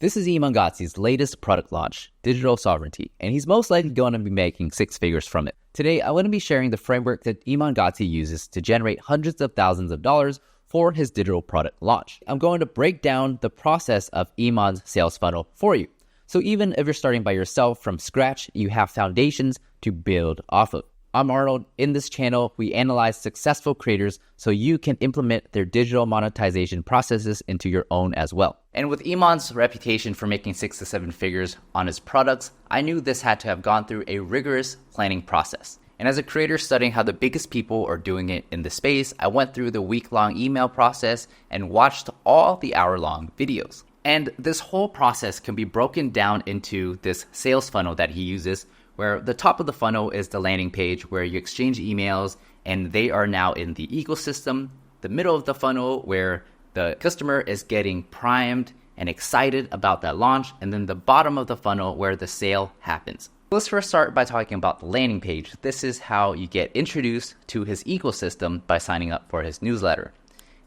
This is Iman Gadzhi's latest product launch, Digital Sovereignty, and he's most likely going to be making six figures from it. Today, I want to be sharing the framework that Iman Gadzhi uses to generate hundreds of thousands of dollars for his digital product launch. I'm going to break down the process of Iman's sales funnel for you. So even if you're starting by yourself from scratch, you have foundations to build off of. I'm Arnold. In this channel, we analyze successful creators so you can implement their digital monetization processes into your own as well. And with Iman's reputation for making 6 to 7 figures on his products, I knew this had to have gone through a rigorous planning process. And as a creator studying how the biggest people are doing it in the space, I went through the week-long email process and watched all the hour-long videos. And this whole process can be broken down into this sales funnel that he uses, where the top of the funnel is the landing page where you exchange emails and they are now in the ecosystem. The middle of the funnel where the customer is getting primed and excited about that launch. And then the bottom of the funnel where the sale happens. Let's first start by talking about the landing page. This is how you get introduced to his ecosystem by signing up for his newsletter.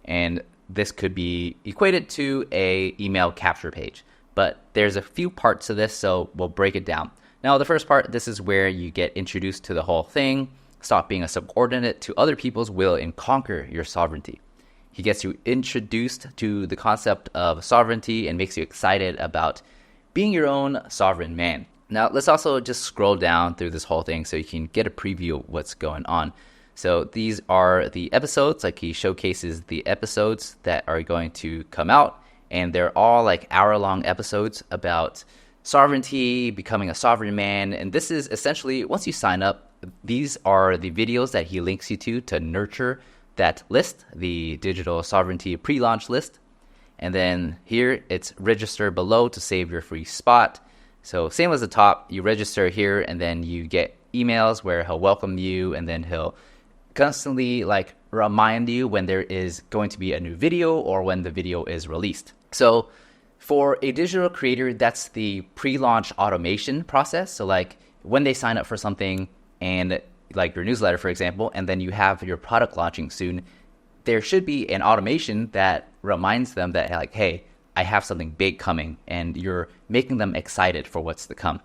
And this could be equated to a email capture page. But there's a few parts of this, so we'll break it down. Now, the first part, this is where you get introduced to the whole thing, stop being a subordinate to other people's will, and conquer your sovereignty. He gets you introduced to the concept of sovereignty and makes you excited about being your own sovereign man. Now, let's also just scroll down through this whole thing so you can get a preview of what's going on. So these are the episodes, like he showcases the episodes that are going to come out, and they're all like hour-long episodes about sovereignty, becoming a sovereign man. And this is essentially, once you sign up, these are the videos that he links you to nurture that list, the digital sovereignty pre-launch list. And then here it's register below to save your free spot. So same as the top, you register here and then you get emails where he'll welcome you, and then he'll constantly like remind you when there is going to be a new video or when the video is released. So for a digital creator, that's the pre-launch automation process. So like when they sign up for something and like your newsletter, for example, and then you have your product launching soon, there should be an automation that reminds them that like, hey, I have something big coming, and you're making them excited for what's to come.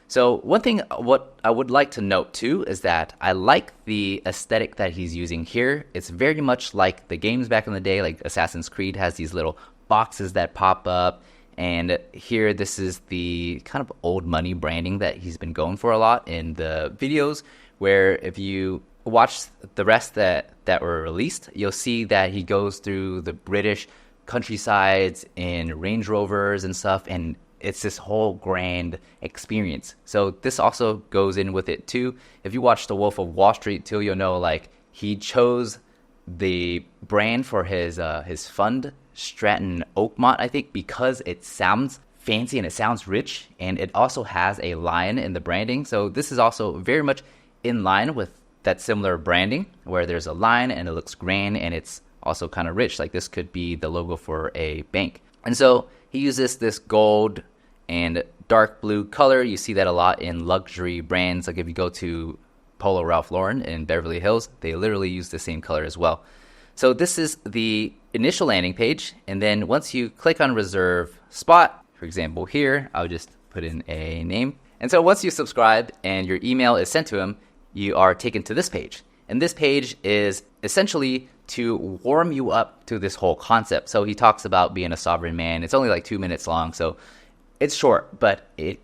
So one thing what I would like to note too is that I like the aesthetic that he's using here. It's very much like the games back in the day, like Assassin's Creed has these little boxes that pop up, and here this is the kind of old money branding that he's been going for a lot in the videos, where if you watch the rest that were released, you'll see that he goes through the British countrysides in Range Rovers and stuff, and it's this whole grand experience. So this also goes in with it too. If you watch The Wolf of Wall Street too, you'll know like he chose the brand for his fund, Stratton Oakmont, I think, because it sounds fancy and it sounds rich, and it also has a lion in the branding. So this is also very much in line with that similar branding where there's a lion and it looks grand and it's also kind of rich. Like this could be the logo for a bank. And so he uses this gold and dark blue color. You see that a lot in luxury brands. Like if you go to Polo Ralph Lauren in Beverly Hills, they literally use the same color as well. So this is the initial landing page. And then once you click on reserve spot, for example, here, I'll just put in a name. And so once you subscribe and your email is sent to him, you are taken to this page. And this page is essentially to warm you up to this whole concept. So he talks about being a sovereign man. It's only like 2 minutes long, so it's short, but it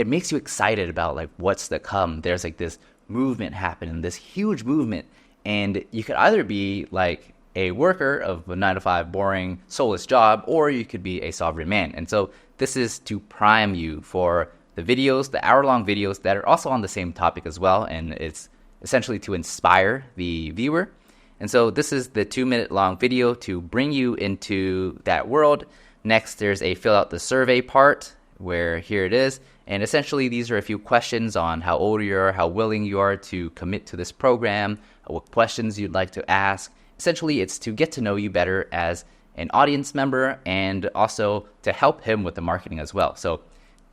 makes you excited about like what's to come. There's like this movement happening, this huge movement, and you could either be like a worker of a 9-to-5 boring soulless job, or you could be a sovereign man. And so this is to prime you for the videos, the hour-long videos that are also on the same topic as well, and it's essentially to inspire the viewer. And so this is the 2-minute long video to bring you into that world. Next, there's a fill out the survey part where here it is. And essentially, these are a few questions on how old you are, how willing you are to commit to this program, what questions you'd like to ask. Essentially, it's to get to know you better as an audience member and also to help him with the marketing as well. So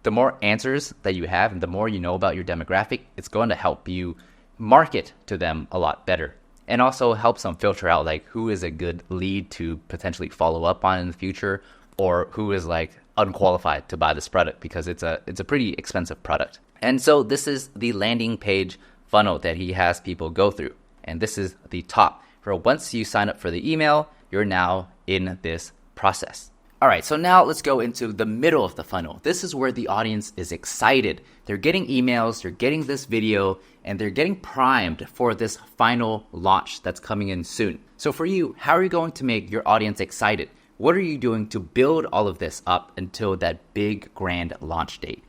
the more answers that you have and the more you know about your demographic, it's going to help you market to them a lot better. And also helps them filter out like who is a good lead to potentially follow up on in the future, or who is like unqualified to buy this product because it's a pretty expensive product. And so this is the landing page funnel that he has people go through. And this is the top. For once you sign up for the email, you're now in this process. All right, so now let's go into the middle of the funnel. This is where the audience is excited. They're getting emails, they're getting this video, and they're getting primed for this final launch that's coming in soon. So for you, how are you going to make your audience excited? What are you doing to build all of this up until that big grand launch date?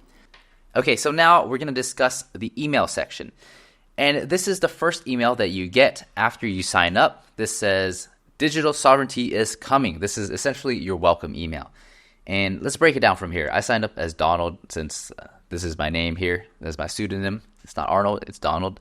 Okay, so now we're going to discuss the email section. And this is the first email that you get after you sign up. This says, digital sovereignty is coming. This is essentially your welcome email. And let's break it down from here. I signed up as Donald since this is my name here. That's my pseudonym. It's not Arnold, it's Donald.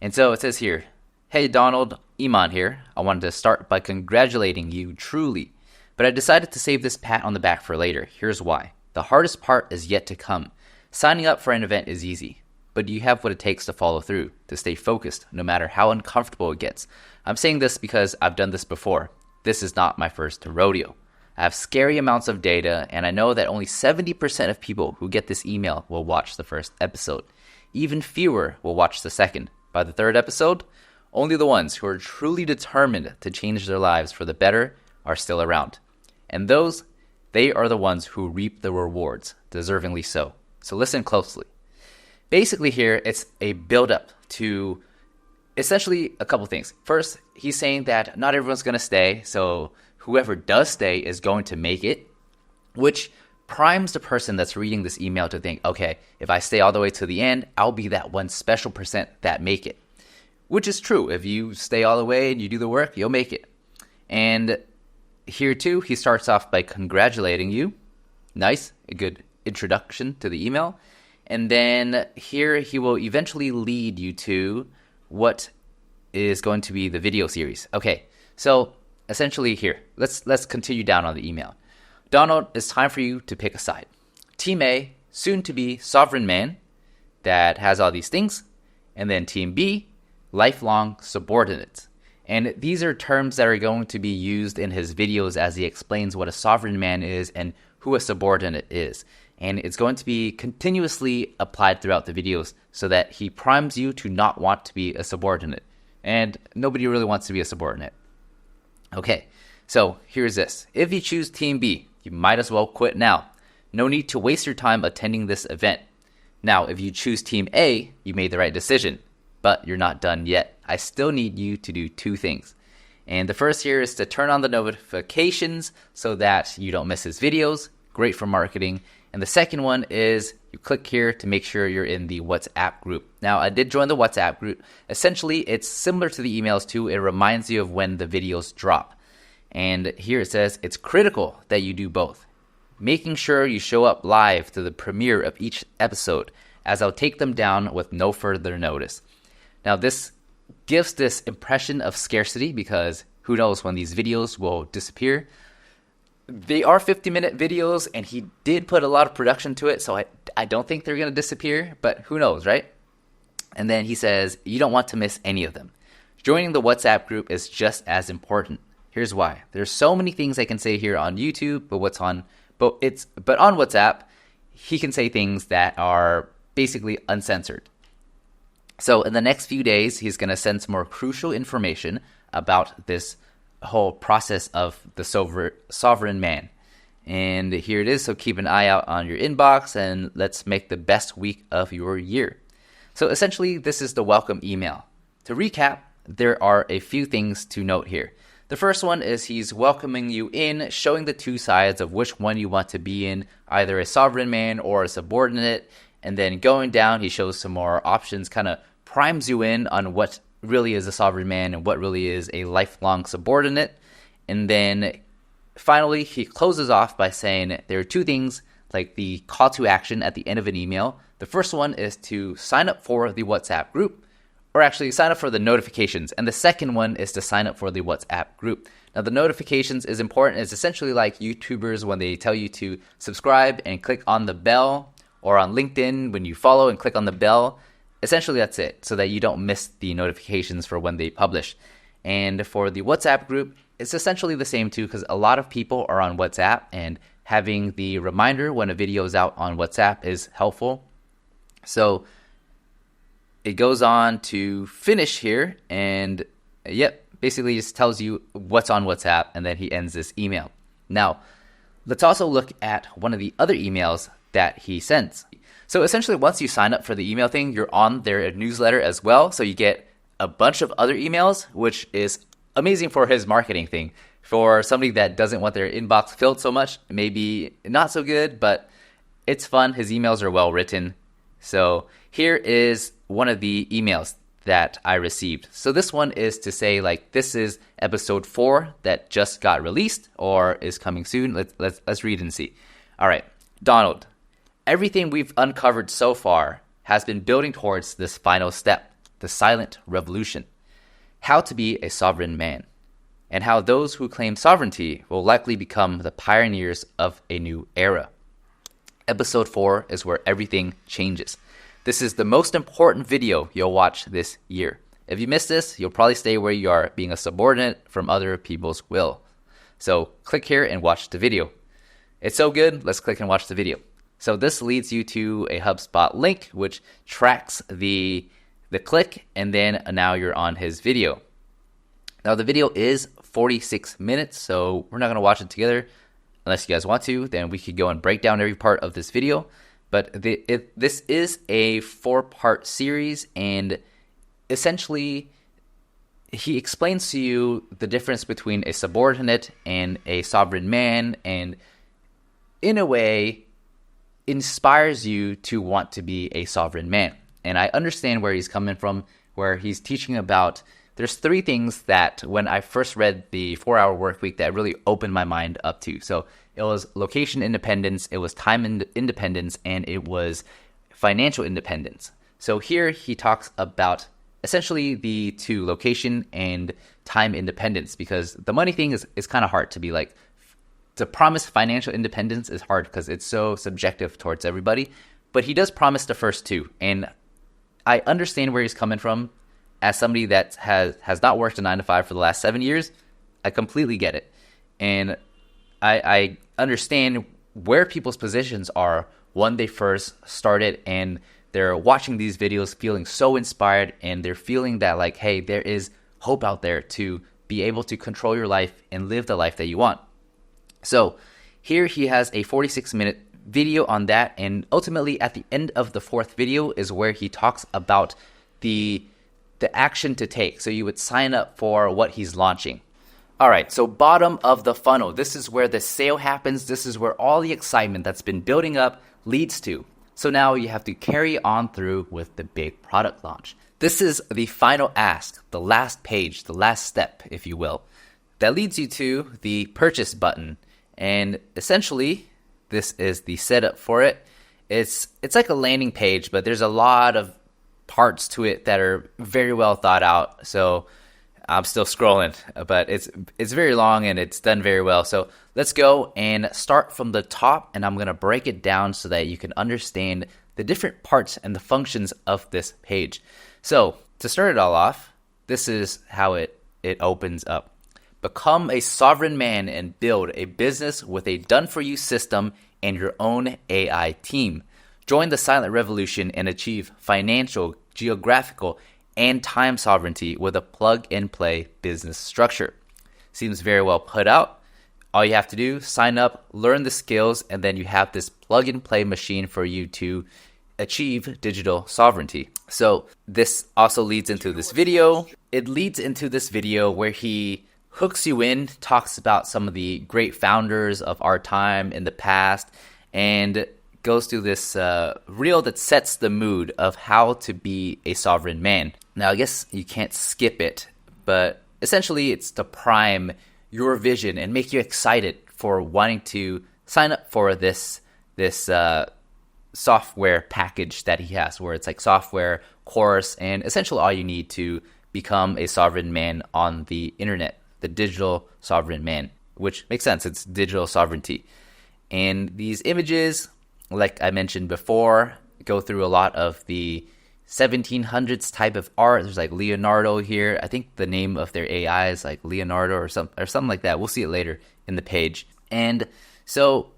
And so it says here, hey Donald, Iman here. I wanted to start by congratulating you truly. But I decided to save this pat on the back for later. Here's why. The hardest part is yet to come. Signing up for an event is easy, but you have what it takes to follow through, to stay focused, no matter how uncomfortable it gets. I'm saying this because I've done this before. This is not my first rodeo. I have scary amounts of data, and I know that only 70% of people who get this email will watch the first episode. Even fewer will watch the second. By the third episode, only the ones who are truly determined to change their lives for the better are still around. And those, they are the ones who reap the rewards, deservingly so. So listen closely. Basically here, it's a buildup to essentially a couple things. First, he's saying that not everyone's going to stay, so whoever does stay is going to make it, which primes the person that's reading this email to think, okay, if I stay all the way to the end, I'll be that one special percent that make it. Which is true. If you stay all the way and you do the work, you'll make it. And here too, he starts off by congratulating you. Nice, a good introduction to the email. And then here he will eventually lead you to what is going to be the video series. Okay, so essentially here, let's continue down on the email. Donald, it's time for you to pick a side. Team A, soon to be sovereign man that has all these things. And then Team B, lifelong subordinates. And these are terms that are going to be used in his videos as he explains what a sovereign man is and who a subordinate is. And it's going to be continuously applied throughout the videos so that he primes you to not want to be a subordinate. And nobody really wants to be a subordinate. Okay, so here's this. If you choose Team B, you might as well quit now. No need to waste your time attending this event. Now, if you choose Team A, you made the right decision, but you're not done yet. I still need you to do two things. And the first here is to turn on the notifications so that you don't miss his videos. Great for marketing. And the second one is you click here to make sure you're in the WhatsApp group. Now, I did join the WhatsApp group. Essentially, it's similar to the emails too. It reminds you of when the videos drop. And here it says it's critical that you do both. Making sure you show up live to the premiere of each episode, as I'll take them down with no further notice. Now, this gives this impression of scarcity because who knows when these videos will disappear. They are 50-minute videos, and he did put a lot of production to it, so I don't think they're going to disappear, but who knows, right? And then he says, you don't want to miss any of them. Joining the WhatsApp group is just as important. Here's why. There's so many things I can say here on YouTube, but on WhatsApp, he can say things that are basically uncensored. So in the next few days, he's going to send some more crucial information about this whole process of the sovereign man. And here it is, so keep an eye out on your inbox and let's make the best week of your year. So essentially, this is the welcome email. To recap, there are a few things to note here. The first one is he's welcoming you in, showing the two sides of which one you want to be in, either a sovereign man or a subordinate. And then going down, he shows some more options, kind of primes you in on what really is a sovereign man and what really is a lifelong subordinate. And then finally, he closes off by saying there are two things, like the call to action at the end of an email. The first one is to sign up for the WhatsApp group, or actually sign up for the notifications. And the second one is to sign up for the WhatsApp group. Now, the notifications is important. It's essentially like YouTubers when they tell you to subscribe and click on the bell, or on LinkedIn when you follow and click on the bell. Essentially, that's it, so that you don't miss the notifications for when they publish. And for the WhatsApp group, it's essentially the same too, because a lot of people are on WhatsApp and having the reminder when a video is out on WhatsApp is helpful. So it goes on to finish here, and basically just tells you what's on WhatsApp, and then he ends this email. Now, let's also look at one of the other emails that he sends. So essentially, once you sign up for the email thing, you're on their newsletter as well. So you get a bunch of other emails, which is amazing for his marketing thing. For somebody that doesn't want their inbox filled so much, maybe not so good, but it's fun. His emails are well written. So here is one of the emails that I received. So this one is to say, like, this is episode 4 that just got released or is coming soon. Let's read and see. All right, Donald, everything we've uncovered so far has been building towards this final step, the silent revolution. How to be a sovereign man, and how those who claim sovereignty will likely become the pioneers of a new era. Episode 4 is where everything changes. This is the most important video you'll watch this year. If you miss this, you'll probably stay where you are, being a subordinate from other people's will. So click here and watch the video. It's so good, let's click and watch the video. So this leads you to a HubSpot link, which tracks the click, and then now you're on his video. Now the video is 46 minutes, so we're not going to watch it together. Unless you guys want to, then we could go and break down every part of this video. But this is a 4-part series, and essentially he explains to you the difference between a subordinate and a sovereign man, and in a way inspires you to want to be a sovereign man. And I understand where he's coming from, where he's teaching about, there's 3 things that when I first read the 4-Hour Work Week that really opened my mind up to. So it was location independence, it was time independence, and it was financial independence. So here he talks about essentially the 2, location and time independence, because the money thing is kind of hard to be like, to promise financial independence is hard because it's so subjective towards everybody. But he does promise the first 2, and I understand where he's coming from. As somebody that has not worked a 9-to-5 for the last 7 years, I completely get it. And I understand where people's positions are when they first started, and they're watching these videos feeling so inspired, and they're feeling that, like, hey, there is hope out there to be able to control your life and live the life that you want. So here he has a 46-minute video on that, and ultimately at the end of the 4th video is where he talks about the action to take. So you would sign up for what he's launching. All right, so bottom of the funnel. This is where the sale happens. This is where all the excitement that's been building up leads to. So now you have to carry on through with the big product launch. This is the final ask, the last page, the last step, if you will, that leads you to the purchase button. And essentially, this is the setup for it. It's like a landing page, but there's a lot of parts to it that are very well thought out. So I'm still scrolling, but it's very long and it's done very well. So let's go and start from the top, and I'm going to break it down so that you can understand the different parts and the functions of this page. So to start it all off, this is how it opens up. Become a sovereign man and build a business with a done-for-you system and your own AI team. Join the silent revolution and achieve financial, geographical, and time sovereignty with a plug-and-play business structure. Seems very well put out. All you have to do, sign up, learn the skills, and then you have this plug-and-play machine for you to achieve digital sovereignty. So this also leads into this video. It leads into this video where he hooks you in, talks about some of the great founders of our time in the past, and goes through this reel that sets the mood of how to be a sovereign man. Now, I guess you can't skip it, but essentially it's to prime your vision and make you excited for wanting to sign up for this software package that he has, where it's like software, course, and essentially all you need to become a sovereign man on the internet, the digital sovereign man, which makes sense. It's digital sovereignty. And these images, like I mentioned before, go through a lot of the 1700s type of art. There's like Leonardo here. I think the name of their AI is like Leonardo or something like that. We'll see it later in the page. And so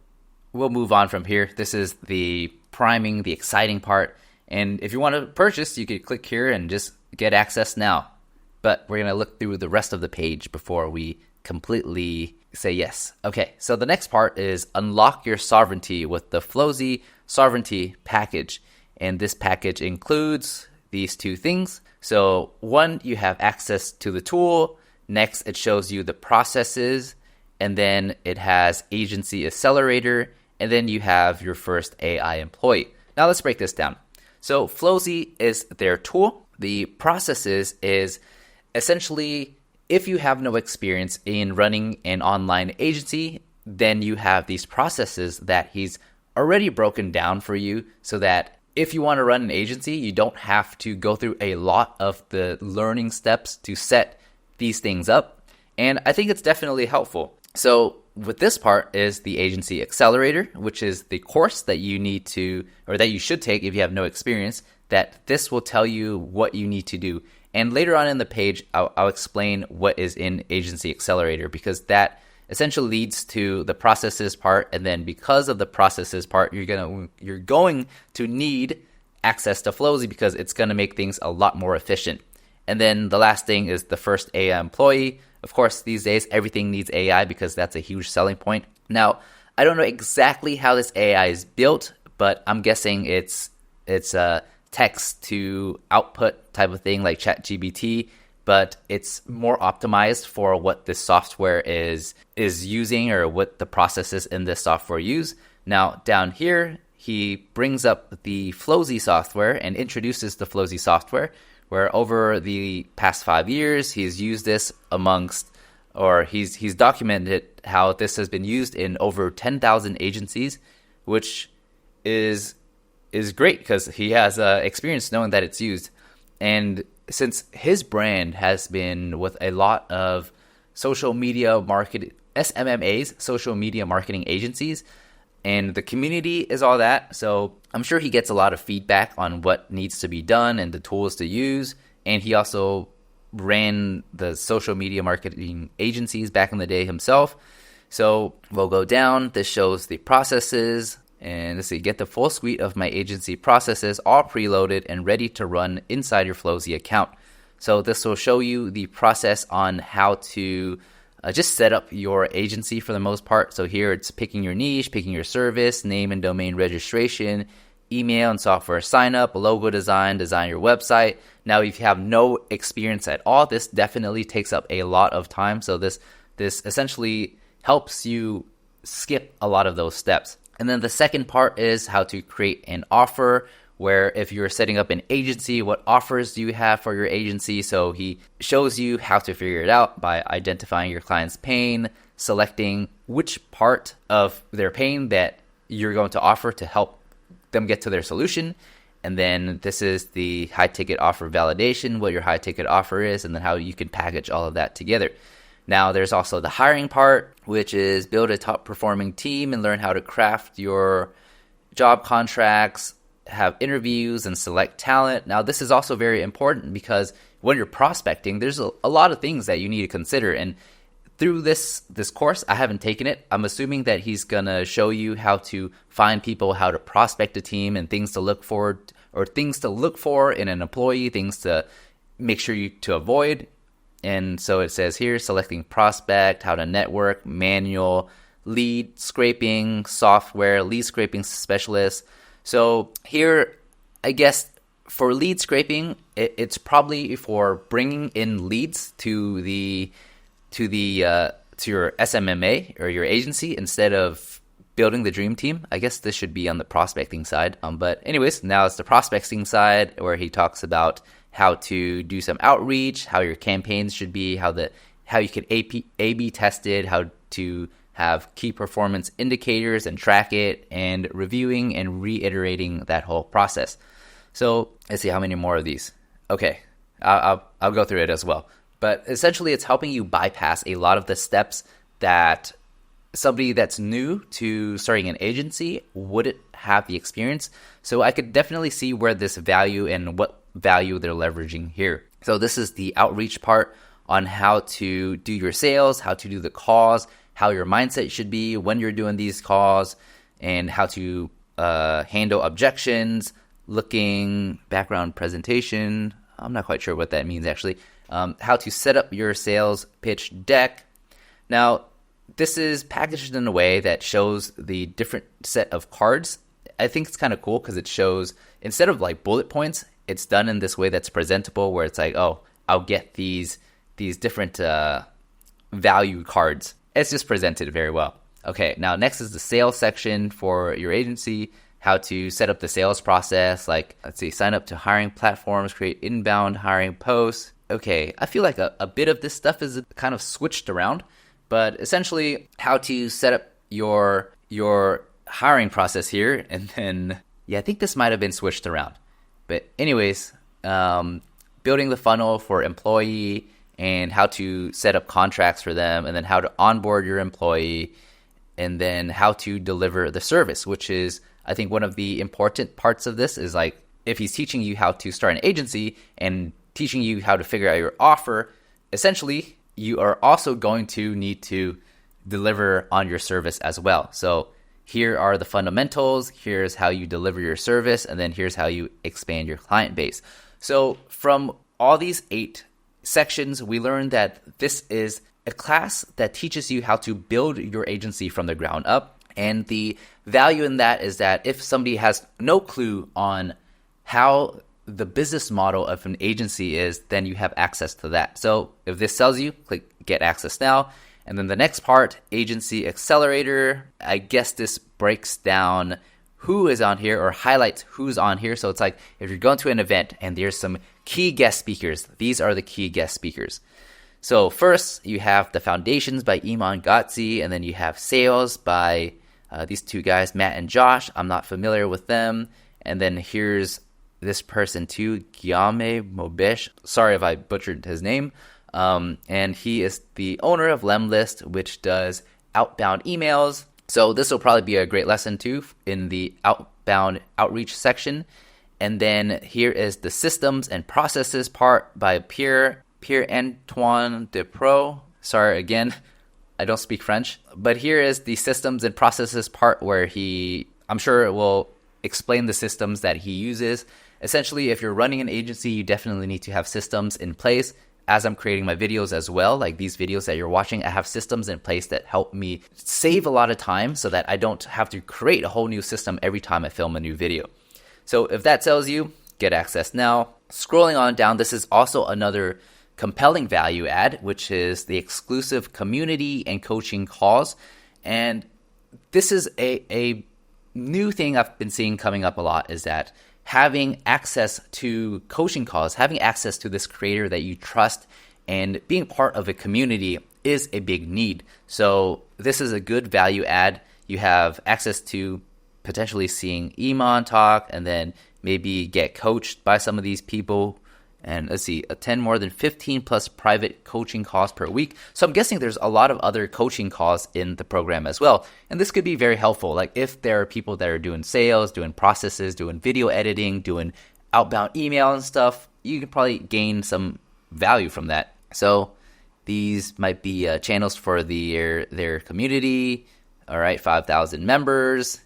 we'll move on from here. This is the priming, the exciting part. And if you want to purchase, you could click here and just get access now. But we're going to look through the rest of the page before we completely say yes. Okay, so the next part is unlock your sovereignty with the Flozy Sovereignty package. And this package includes these two things. So one, you have access to the tool. Next, it shows you the processes. And then it has Agency Accelerator. And then you have your first AI employee. Now let's break this down. So Flozy is their tool. The processes is essentially, if you have no experience in running an online agency, then you have these processes that he's already broken down for you so that if you want to run an agency, you don't have to go through a lot of the learning steps to set these things up. And I think it's definitely helpful. So with this part is the Agency Accelerator, which is the course that you need to, or that you should take if you have no experience, that this will tell you what you need to do. And later on in the page, I'll explain what is in Agency Accelerator, because that essentially leads to the processes part. And then because of the processes part, you're going to need access to Flozy because it's going to make things a lot more efficient. And then the last thing is the first AI employee. Of course, these days, everything needs AI because that's a huge selling point. Now, I don't know exactly how this AI is built, but I'm guessing it's a text to output type of thing like ChatGPT, but it's more optimized for what this software is using, or what the processes in this software use. Now, down here, he brings up the Flozy software and introduces the Flozy software, where over the past 5 years, he's used this he's documented how this has been used in over 10,000 agencies, which is great because he has experience knowing that it's used. And since his brand has been with a lot of social media market SMMAs, social media marketing agencies, and the community is all that, so I'm sure he gets a lot of feedback on what needs to be done and the tools to use. And he also ran the social media marketing agencies back in the day himself. So we'll go down. This shows the processes. And let's see, get the full suite of my agency processes all preloaded and ready to run inside your Flozy account. So this will show you the process on how to just set up your agency for the most part. So here it's picking your niche, picking your service, name and domain registration, email and software sign up, logo design your website. Now, if you have no experience at all, this definitely takes up a lot of time. So this essentially helps you skip a lot of those steps. And then the second part is how to create an offer, where if you're setting up an agency, what offers do you have for your agency? So he shows you how to figure it out by identifying your client's pain, selecting which part of their pain that you're going to offer to help them get to their solution. And then this is the high ticket offer validation, what your high ticket offer is, and then how you can package all of that together. Now, there's also the hiring part, which is build a top performing team and learn how to craft your job contracts, have interviews, and select talent. Now, this is also very important because when you're prospecting, there's a lot of things that you need to consider. And through this course, I haven't taken it. I'm assuming that he's going to show you how to find people, how to prospect a team, and things to look for, or things to look for in an employee, things to make sure to avoid. And so it says here, selecting prospect, how to network, manual, lead scraping, software, lead scraping specialist. So here, I guess for lead scraping, it's probably for bringing in leads to your SMMA or your agency instead of building the dream team. I guess this should be on the prospecting side. But anyways, now it's the prospecting side where he talks about how to do some outreach, how your campaigns should be, how you could A/B test it, how to have key performance indicators and track it, and reviewing and reiterating that whole process. So let's see how many more of these. Okay, I'll go through it as well. But essentially, it's helping you bypass a lot of the steps that somebody that's new to starting an agency wouldn't have the experience. So I could definitely see where this value and what value they're leveraging here. So this is the outreach part on how to do your sales, how to do the calls, how your mindset should be when you're doing these calls, and how to handle objections, looking background presentation. I'm not quite sure what that means actually. How to set up your sales pitch deck. Now, this is packaged in a way that shows the different set of cards. I think it's kind of cool because it shows, instead of like bullet points, it's done in this way that's presentable, where it's like, oh, I'll get these different value cards. It's just presented very well. Okay, now next is the sales section for your agency. How to set up the sales process, like, let's see, sign up to hiring platforms, create inbound hiring posts. Okay, I feel like a bit of this stuff is kind of switched around, but essentially how to set up your hiring process here. And then, yeah, I think this might have been switched around. But anyways, building the funnel for employee and how to set up contracts for them, and then how to onboard your employee, and then how to deliver the service, which is, I think, one of the important parts of this is, like, if he's teaching you how to start an agency and teaching you how to figure out your offer, essentially you are also going to need to deliver on your service as well. So here are the fundamentals, here's how you deliver your service, and then here's how you expand your client base. So from all these 8 sections, we learned that this is a class that teaches you how to build your agency from the ground up. And the value in that is that if somebody has no clue on how the business model of an agency is, then you have access to that. So if this sells you, click get access now. And then the next part, agency accelerator, I guess this breaks down who is on here or highlights who's on here. So it's like if you're going to an event and there's some key guest speakers, these are the key guest speakers. So first you have the Foundations by Iman Gadzhi, and then you have Sales by these 2 guys, Matt and Josh. I'm not familiar with them. And then here's this person too, Gyame Mobesh. Sorry if I butchered his name. And he is the owner of Lemlist, which does outbound emails. So this will probably be a great lesson too in the outbound outreach section. And then here is the systems and processes part by Pierre-Antoine Depro. Sorry again, I don't speak French. But here is the systems and processes part where I'm sure it will explain the systems that he uses. Essentially, if you're running an agency, you definitely need to have systems in place. As I'm creating my videos as well, like these videos that you're watching, I have systems in place that help me save a lot of time so that I don't have to create a whole new system every time I film a new video. So if that tells you, get access now. Scrolling on down, this is also another compelling value add, which is the exclusive community and coaching calls. And this is a new thing I've been seeing coming up a lot, is that having access to coaching calls, having access to this creator that you trust, and being part of a community is a big need. So this is a good value add. You have access to potentially seeing Iman talk, and then maybe get coached by some of these people. And let's see, attend more than 15 plus private coaching calls per week. So I'm guessing there's a lot of other coaching calls in the program as well. And this could be very helpful. Like if there are people that are doing sales, doing processes, doing video editing, doing outbound email and stuff, you can probably gain some value from that. So these might be channels for their community. All right, 5,000 members.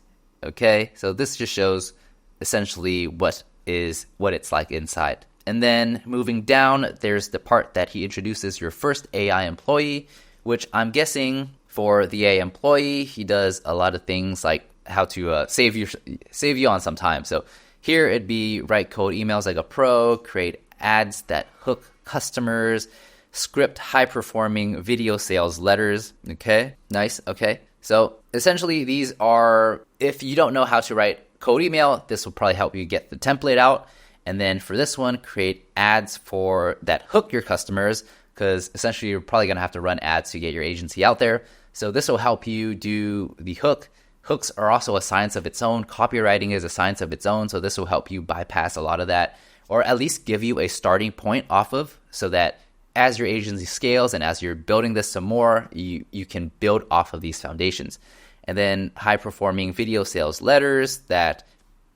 Okay, so this just shows essentially what it's like inside. And then moving down, there's the part that he introduces your first AI employee, which I'm guessing for the AI employee, he does a lot of things like how to save you on some time. So here it'd be write code emails like a pro, create ads that hook customers, script high-performing video sales letters. Okay, nice. Okay, so essentially these are, if you don't know how to write code email, this will probably help you get the template out. And then for this one, create ads for that hook your customers, because essentially you're probably going to have to run ads to get your agency out there. So this will help you do the hook. Hooks are also a science of its own. Copywriting is a science of its own. So this will help you bypass a lot of that, or at least give you a starting point off of, so that as your agency scales and as you're building this some more, you can build off of these foundations. And then high performing video sales letters that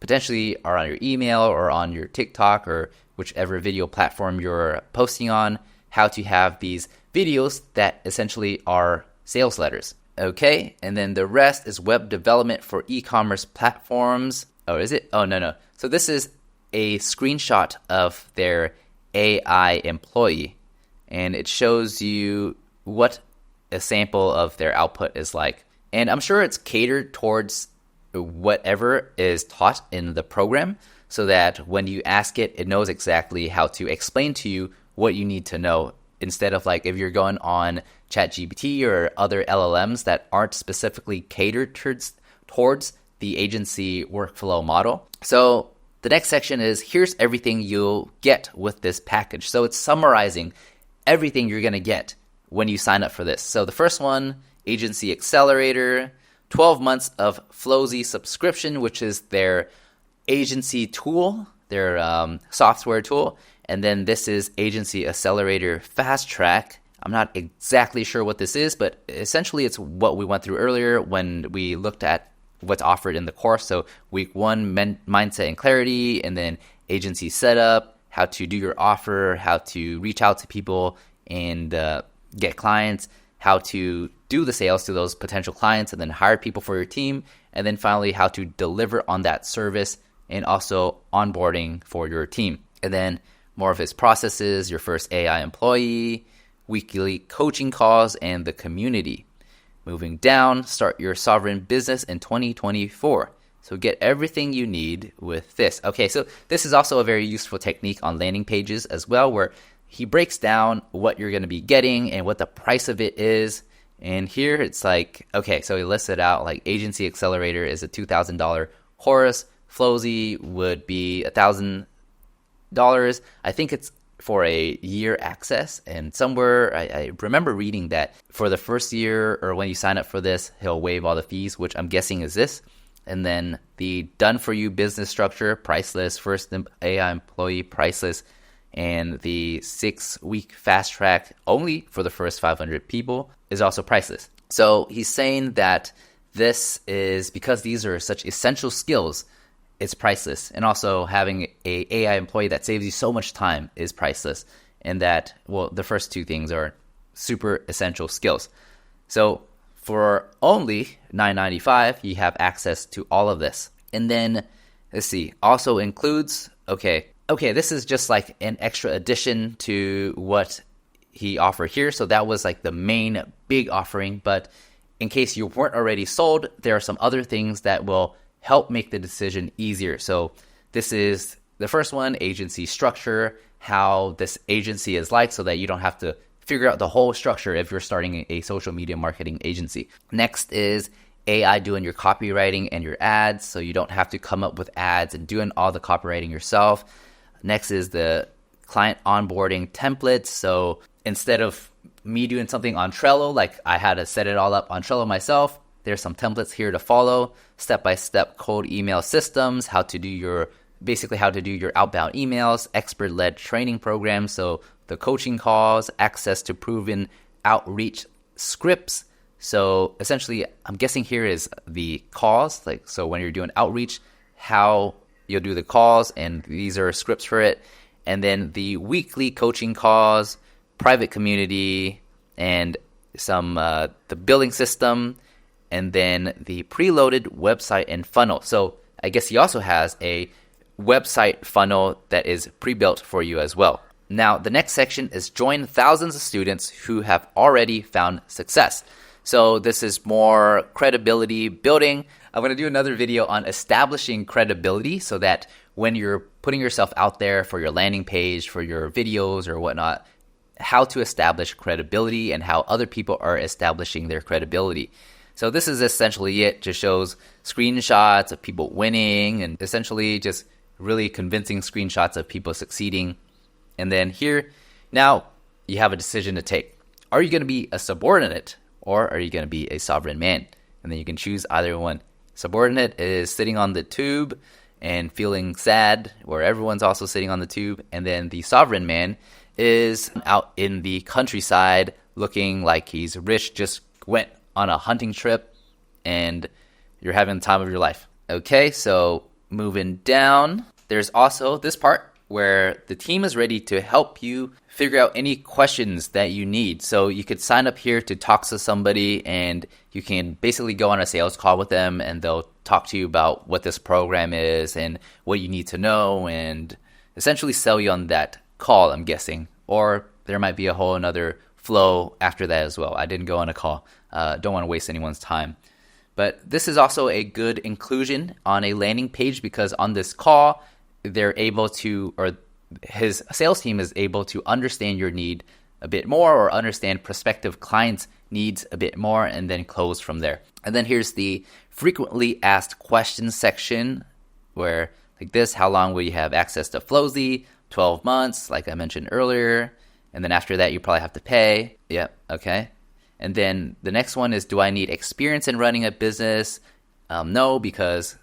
potentially are on your email or on your TikTok or whichever video platform you're posting on, how to have these videos that essentially are sales letters. Okay, and then the rest is web development for e-commerce platforms. Oh, is it? Oh, no. So this is a screenshot of their AI employee, and it shows you what a sample of their output is like. And I'm sure it's catered towards whatever is taught in the program, so that when you ask it, it knows exactly how to explain to you what you need to know, instead of like if you're going on ChatGPT or other LLMs that aren't specifically catered towards the agency workflow model. So the next section is, here's everything you'll get with this package. So it's summarizing everything you're going to get when you sign up for this. So the first one, Agency Accelerator, 12 months of Flowzy subscription, which is their agency tool, their software tool. And then this is Agency Accelerator Fast Track. I'm not exactly sure what this is, but essentially it's what we went through earlier when we looked at what's offered in the course. So week 1, mindset and clarity, and then agency setup, how to do your offer, how to reach out to people and get clients, how to do the sales to those potential clients, and then hire people for your team, and then finally how to deliver on that service, and also onboarding for your team. And then more of his processes, your first AI employee, weekly coaching calls, and the community. Moving down, start your sovereign business in 2024. So get everything you need with this. Okay, so this is also a very useful technique on landing pages as well, where he breaks down what you're going to be getting and what the price of it is. And here it's like, okay, so he lists it out like Agency Accelerator is a $2,000 course. Flowzy would be $1,000. I think it's for a year access, and somewhere I remember reading that for the first year, or when you sign up for this, he'll waive all the fees, which I'm guessing is this. And then the done for you business structure, priceless, first AI employee, priceless, and the 6-week fast track only for the first 500 people is also priceless. So he's saying that this is because these are such essential skills, it's priceless. And also having a AI employee that saves you so much time is priceless. And that, well, the first two things are super essential skills. So for only $9.95, you have access to all of this. And then, let's see, also includes, okay, this is just like an extra addition to what he offered here. So that was like the main big offering. But in case you weren't already sold, there are some other things that will help make the decision easier. So this is the first one, agency structure, how this agency is like, so that you don't have to figure out the whole structure if you're starting a social media marketing agency. Next is AI doing your copywriting and your ads, so you don't have to come up with ads and doing all the copywriting yourself. Next is the client onboarding templates. So instead of me doing something on Trello, like I had to set it all up on Trello myself, there's some templates here to follow, step-by-step cold email systems, how to do your outbound emails, expert-led training programs, so the coaching calls, access to proven outreach scripts. So essentially, I'm guessing here is the calls, like so when you're doing outreach, how you'll do the calls, and these are scripts for it. And then the weekly coaching calls, private community, and some the billing system, and then the preloaded website and funnel. So I guess he also has a website funnel that is pre-built for you as well. Now, the next section is join thousands of students who have already found success. So this is more credibility building. I'm going to do another video on establishing credibility, so that when you're putting yourself out there for your landing page, for your videos or whatnot, how to establish credibility and how other people are establishing their credibility. So this is essentially it. Just shows screenshots of people winning and essentially just really convincing screenshots of people succeeding. And then here, now you have a decision to take. Are you going to be a subordinate, or are you going to be a sovereign man? And then you can choose either one. Subordinate is sitting on the tube and feeling sad, where everyone's also sitting on the tube. And then the sovereign man is out in the countryside looking like he's rich, just went on a hunting trip, and you're having the time of your life. Okay, so moving down, there's also this part where the team is ready to help you figure out any questions that you need. So you could sign up here to talk to somebody, and you can basically go on a sales call with them, and they'll talk to you about what this program is and what you need to know, and essentially sell you on that call, I'm guessing. Or there might be a whole another flow after that as well. I didn't go on a call. Don't want to waste anyone's time. But this is also a good inclusion on a landing page, because on this call, they're able to, or his sales team is able to understand your need a bit more, or understand prospective clients' needs a bit more, and then close from there. And then here's the frequently asked questions section, where like this: how long will you have access to Flowsy? 12 months, like I mentioned earlier. And then after that, you probably have to pay. Yep, okay. And then the next one is, do I need experience in running a business? No, because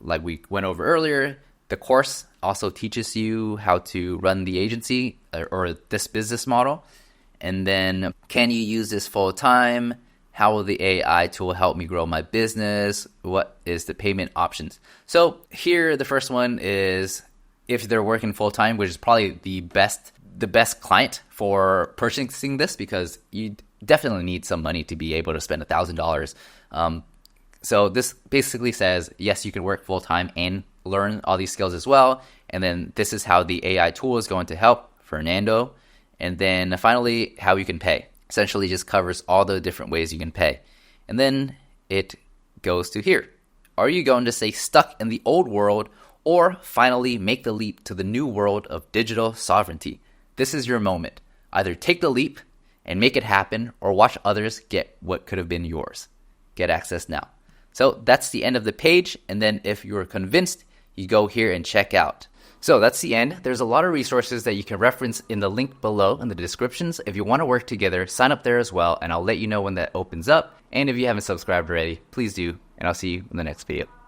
like we went over earlier, the course also teaches you how to run the agency or this business model. And then, can you use this full time? How will the AI tool help me grow my business? What is the payment options? So here, the first one is if they're working full time, which is probably the best client for purchasing this, because you definitely need some money to be able to spend $1,000. So this basically says, yes, you can work full time and learn all these skills as well. And then this is how the AI tool is going to help Fernando. And then finally, how you can pay. Essentially just covers all the different ways you can pay. And then it goes to here. Are you going to stay stuck in the old world, or finally make the leap to the new world of digital sovereignty? This is your moment. Either take the leap and make it happen, or watch others get what could have been yours. Get access now. So that's the end of the page. And then if you're convinced, you go here and check out. So that's the end. There's a lot of resources that you can reference in the link below in the descriptions. If you want to work together, sign up there as well, and I'll let you know when that opens up. And if you haven't subscribed already, please do, and I'll see you in the next video.